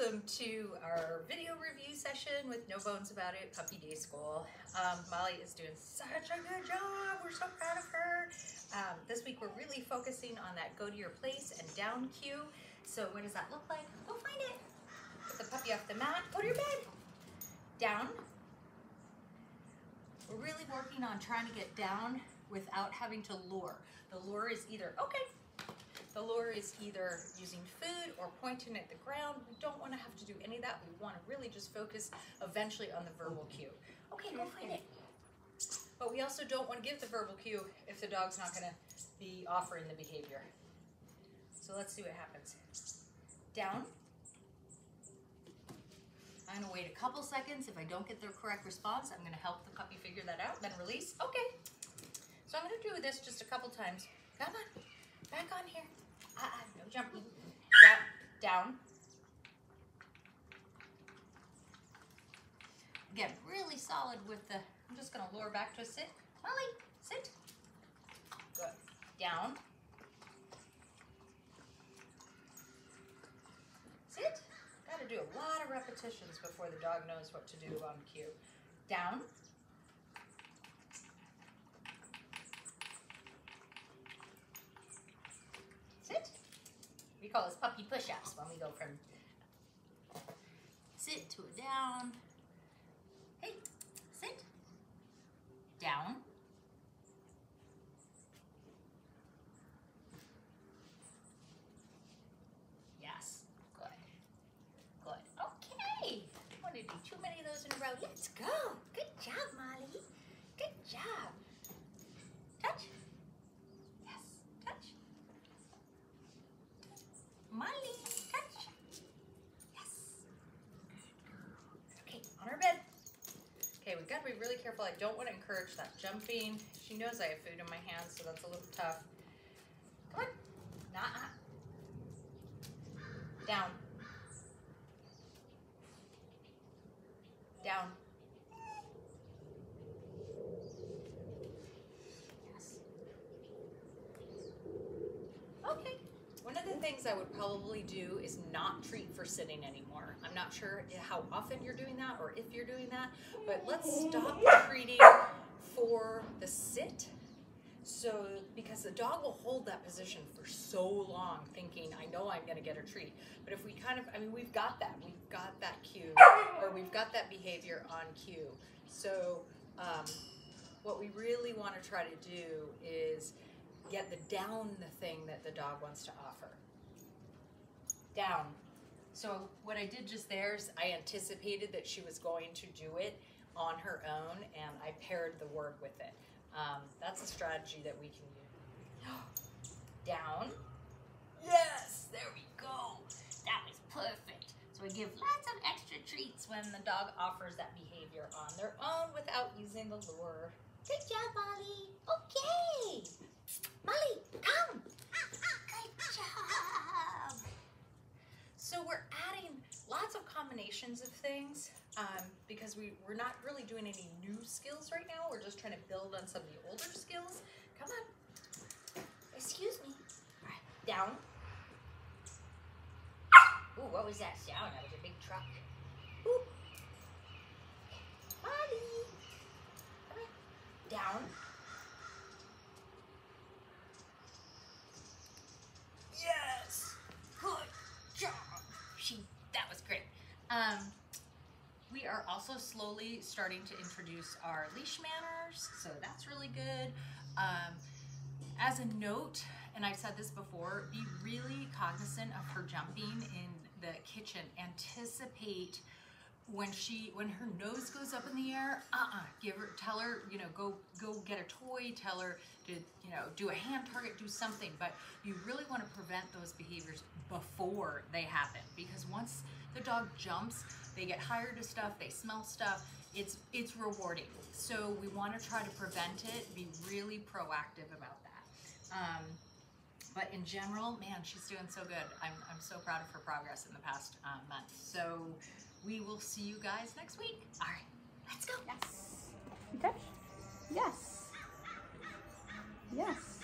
Welcome to our video review session with No Bones About It Puppy Day School. Molly is doing such a good job. We're so proud of her. This week we're really focusing on that go to your place and down cue. So what does that look like? Go find it. Put the puppy off the mat. Go to your bed. Down. We're really working on trying to get down without having to lure. The lure is either, the lure is either using food or pointing at the ground. We don't want to have to do any of that. We want to really just focus eventually on the verbal cue. Okay, go find it. But we also don't want to give the verbal cue if the dog's not going to be offering the behavior. So let's see what happens. Down. I'm going to wait a couple seconds. If I don't get the correct response, I'm going to help the puppy figure that out. Then release. Okay. So I'm going to do this just a couple times. Come on. Back on here. No jumping. Down. Again, really solid with the, I'm just going to lure back to a sit. Molly, sit. Good. Down. Sit. Got to do a lot of repetitions before the dog knows what to do on cue. Down. Sit. We call this puppy push-ups when we go from sit to a down. Hey, sit. Down. Yes. Good. Good. Okay. I want to do too many of those in a row. Let's go. Good job, Molly. Good job. Touch. Yes. Touch. Molly, touch. Yes. Okay, on her bed. Okay, we've got to be really careful. I don't want to encourage that jumping. She knows I have food in my hands, so that's a little tough. Come on. Nah. Down. Down. Yes. Okay. One of the things I would probably do is not treat for sitting anymore. I'm not sure how often you're doing that or if you're doing that, but let's stop treating for the sit. So, because the dog will hold that position for so long thinking, I know I'm going to get a treat. But if we we've got that. We've got that cue, or we've got that behavior on cue. So, what we really want to try to do is get the down the thing that the dog wants to offer. Down. So what I did just there is I anticipated that she was going to do it on her own, and I paired the word with it. That's a strategy that we can use. Down. Yes, there we go. That was perfect. So we give lots of extra treats when the dog offers that behavior on their own without using the lure. Good job, Molly. Okay. Molly, come. Good job. So we're adding lots of combinations of things because we're not really doing any new skills right now. We're just trying to build on some of the older skills. Come on. Excuse me. All right, down. Ooh, what was that sound? That was a big truck. Ooh. Molly. Come on. Down. Yes. Good job. That was great. We are also slowly starting to introduce our leash manners, so that's really good. As a note, and I've said this before, be really cognizant of her jumping in the kitchen. Anticipate when her nose goes up in the air, tell her, go get a toy, tell her to, do a hand target, do something, but you really want to prevent those behaviors before they happen, because once the dog jumps, they get hired to stuff, they smell stuff, it's rewarding. So we want to try to prevent it, be really proactive about that. But in general, man, she's doing so good. I'm so proud of her progress in the past month. So we will see you guys next week. All right, let's go. Yes. You touch? Yes. Yes.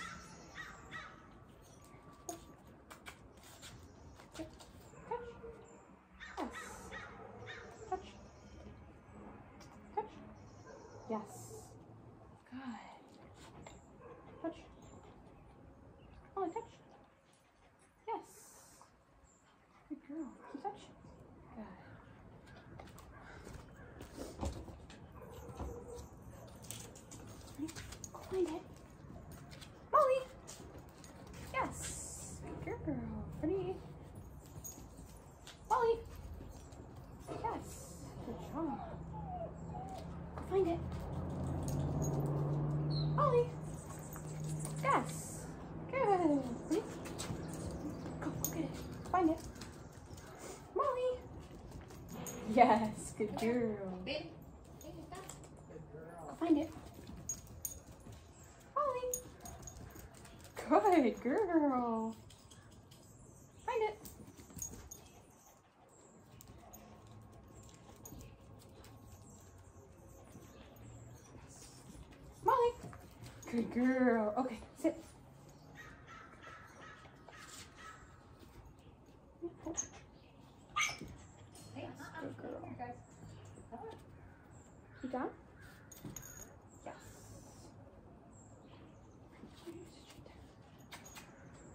Touch. Touch. Yes. girl. Keep touch. Good. Go find it. Molly. Yes. Good girl. Ready? Molly. Yes. Good job. Go find it. Molly. Yes. Good. Ready? Go get it. Find it. Molly. Yes. Good girl. Baby. Good girl. Go find it. Molly. Good girl. Find it. Molly. Good girl. Okay, sit. Hey, Good girl. Here, guys. Come on. You done? Yes.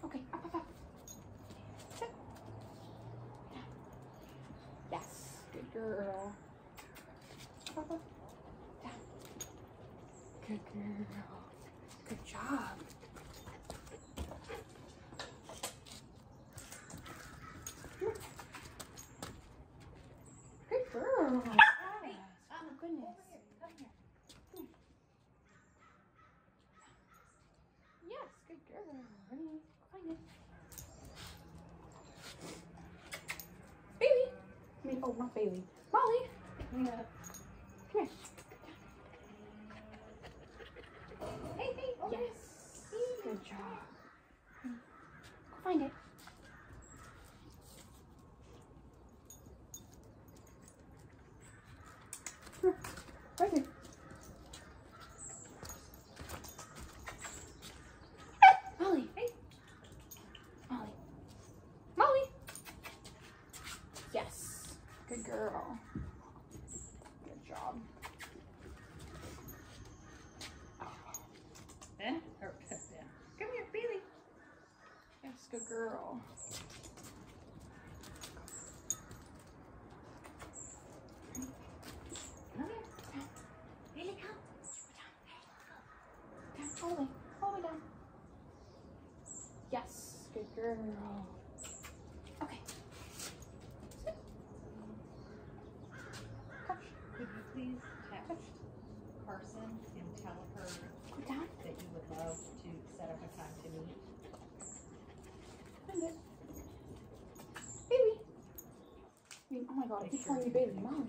Okay, up. Sit. Yes, good girl. Up. Down. Good girl. Good job. Good girl. Yes. Oh goodness. Come here. Yes, good girl. Ready? Find it. Bailey. I mean, oh, not Bailey. Molly. Yeah. Come here. Hey, hey. Oh, Yes. Good job. Go find it. Here. Right here. Molly. Hey. Molly. Molly. Yes. Good girl. Good job. Ben? Or, Ben. Come here, Bailey. Yes, good girl. Come here. Bailey, come. Down, all the way down. Yes, good girl. Okay. Sit. Touch. Could you please text Carson and tell her Go down. that you would love to set up a time to meet? Find it. Baby. I mean, oh my god, I keep calling you baby. Molly.